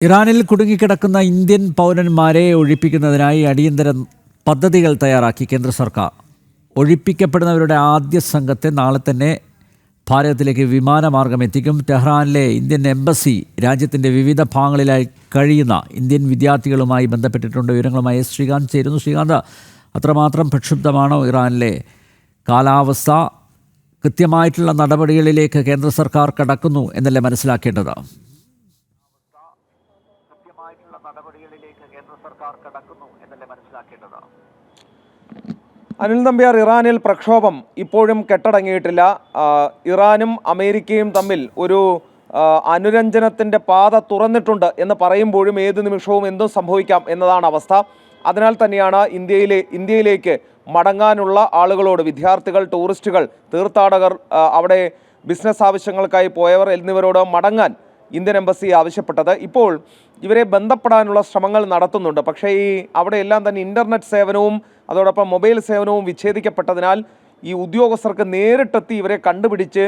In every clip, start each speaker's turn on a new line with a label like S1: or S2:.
S1: ഇറാനിൽ കുടുങ്ങിക്കിടക്കുന്ന ഇന്ത്യൻ പൗരന്മാരെ ഒഴിപ്പിക്കുന്നതിനായി അടിയന്തര പദ്ധതികൾ തയ്യാറാക്കി കേന്ദ്ര സർക്കാർ. ഒഴിപ്പിക്കപ്പെടുന്നവരുടെ ആദ്യ സംഘത്തെ നാളെ തന്നെ ഭാരതത്തിലേക്ക് വിമാനമാർഗം എത്തിക്കും. ടെഹ്റാനിലെ ഇന്ത്യൻ എംബസി രാജ്യത്തിൻ്റെ വിവിധ ഭാഗങ്ങളിലായി കഴിയുന്ന ഇന്ത്യൻ വിദ്യാർത്ഥികളുമായി ബന്ധപ്പെട്ടിട്ടുണ്ട്. വിവരങ്ങളുമായി ശ്രീകാന്ത് ചേരുന്നു. ശ്രീകാന്ത്, അത്രമാത്രം പ്രക്ഷുബ്ധമാണോ ഇറാനിലെ കാലാവസ്ഥ? കൃത്യമായിട്ടുള്ള നടപടികളിലേക്ക് കേന്ദ്ര സർക്കാർ കടക്കുന്നു എന്നല്ലേ മനസ്സിലാക്കേണ്ടത്?
S2: അനിൽ നമ്പ്യാർ, ഇറാനിൽ പ്രക്ഷോഭം ഇപ്പോഴും കെട്ടടങ്ങിയിട്ടില്ല. ഇറാനും അമേരിക്കയും തമ്മിൽ ഒരു അനുരഞ്ജനത്തിൻ്റെ പാത തുറന്നിട്ടുണ്ട് എന്ന് പറയുമ്പോഴും ഏത് നിമിഷവും എന്തും സംഭവിക്കാം എന്നതാണ് അവസ്ഥ. അതിനാൽ തന്നെയാണ് ഇന്ത്യയിലേക്ക് മടങ്ങാനുള്ള ആളുകളോട്, വിദ്യാർത്ഥികൾ, ടൂറിസ്റ്റുകൾ, തീർത്ഥാടകർ, അവിടെ ബിസിനസ് ആവശ്യങ്ങൾക്കായി പോയവർ എന്നിവരോട് മടങ്ങാൻ ഇന്ത്യൻ എംബസി ആവശ്യപ്പെട്ടത്. ഇപ്പോൾ ഇവരെ ബന്ധപ്പെടാനുള്ള ശ്രമങ്ങൾ നടത്തുന്നുണ്ട്. പക്ഷേ അവിടെയെല്ലാം തന്നെ ഇൻ്റർനെറ്റ് സേവനവും അതോടൊപ്പം മൊബൈൽ സേവനവും വിച്ഛേദിക്കപ്പെട്ടതിനാൽ ഈ ഉദ്യോഗസ്ഥർക്ക് നേരിട്ടെത്തി ഇവരെ കണ്ടുപിടിച്ച്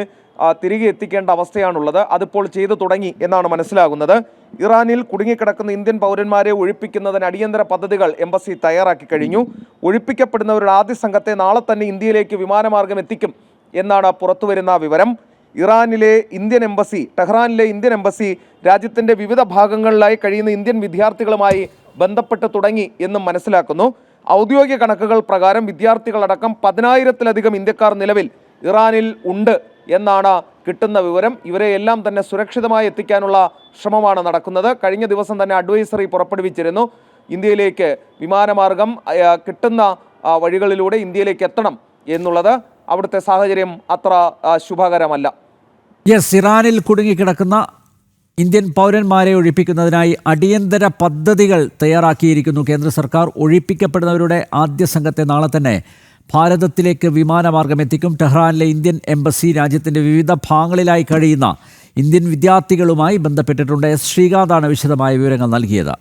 S2: തിരികെ എത്തിക്കേണ്ട അവസ്ഥയാണുള്ളത്. അതിപ്പോൾ ചെയ്തു തുടങ്ങി എന്നാണ് മനസ്സിലാകുന്നത്. ഇറാനിൽ കുടുങ്ങിക്കിടക്കുന്ന ഇന്ത്യൻ പൗരന്മാരെ ഒഴിപ്പിക്കുന്നതിന് അടിയന്തര പദ്ധതികൾ എംബസി തയ്യാറാക്കി കഴിഞ്ഞു. ഒഴിപ്പിക്കപ്പെടുന്നവരുടെ ആദ്യ സംഘത്തെ നാളെ തന്നെ ഇന്ത്യയിലേക്ക് വിമാനമാർഗം എത്തിക്കും എന്നാണ് പുറത്തുവരുന്ന വിവരം. ഇറാനിലെ ഇന്ത്യൻ എംബസി, ടെഹ്റാനിലെ ഇന്ത്യൻ എംബസി രാജ്യത്തിൻ്റെ വിവിധ ഭാഗങ്ങളിലായി കഴിയുന്ന ഇന്ത്യൻ വിദ്യാർത്ഥികളുമായി ബന്ധപ്പെട്ട് തുടങ്ങി എന്നും മനസ്സിലാക്കുന്നു. ഔദ്യോഗിക കണക്കുകൾ പ്രകാരം വിദ്യാർത്ഥികളടക്കം 10,000-ലധികം ഇന്ത്യക്കാർ നിലവിൽ ഇറാനിൽ ഉണ്ട് എന്നാണ് കിട്ടുന്ന വിവരം. ഇവരെ എല്ലാം തന്നെ സുരക്ഷിതമായി എത്തിക്കാനുള്ള ശ്രമമാണ് നടക്കുന്നത്. കഴിഞ്ഞ ദിവസം തന്നെ അഡ്വൈസറി പുറപ്പെടുവിച്ചിരുന്നു. ഇന്ത്യയിലേക്ക് വിമാനമാർഗം കിട്ടുന്ന വഴികളിലൂടെ ഇന്ത്യയിലേക്ക് എത്തണം എന്നുള്ളത്. അവിടുത്തെ സാഹചര്യം അത്ര ശുഭകരമല്ല.
S1: ഇറാനിൽ കുടുങ്ങിക്കിടക്കുന്ന ഇന്ത്യൻ പൗരന്മാരെ ഒഴിപ്പിക്കുന്നതിനായി അടിയന്തര പദ്ധതികൾ തയ്യാറാക്കിയിരിക്കുന്നു കേന്ദ്ര സർക്കാർ. ഒഴിപ്പിക്കപ്പെടുന്നവരുടെ ആദ്യ സംഘത്തെ നാളെ തന്നെ ഭാരതത്തിലേക്ക് വിമാനമാർഗം എത്തിക്കും. ടെഹ്റാനിലെ ഇന്ത്യൻ എംബസി രാജ്യത്തിൻ്റെ വിവിധ ഭാഗങ്ങളിലായി കഴിയുന്ന ഇന്ത്യൻ വിദ്യാർത്ഥികളുമായി ബന്ധപ്പെട്ടിട്ടുണ്ട്. ശ്രീകാന്താണ് വിശദമായ വിവരങ്ങൾ നൽകിയത്.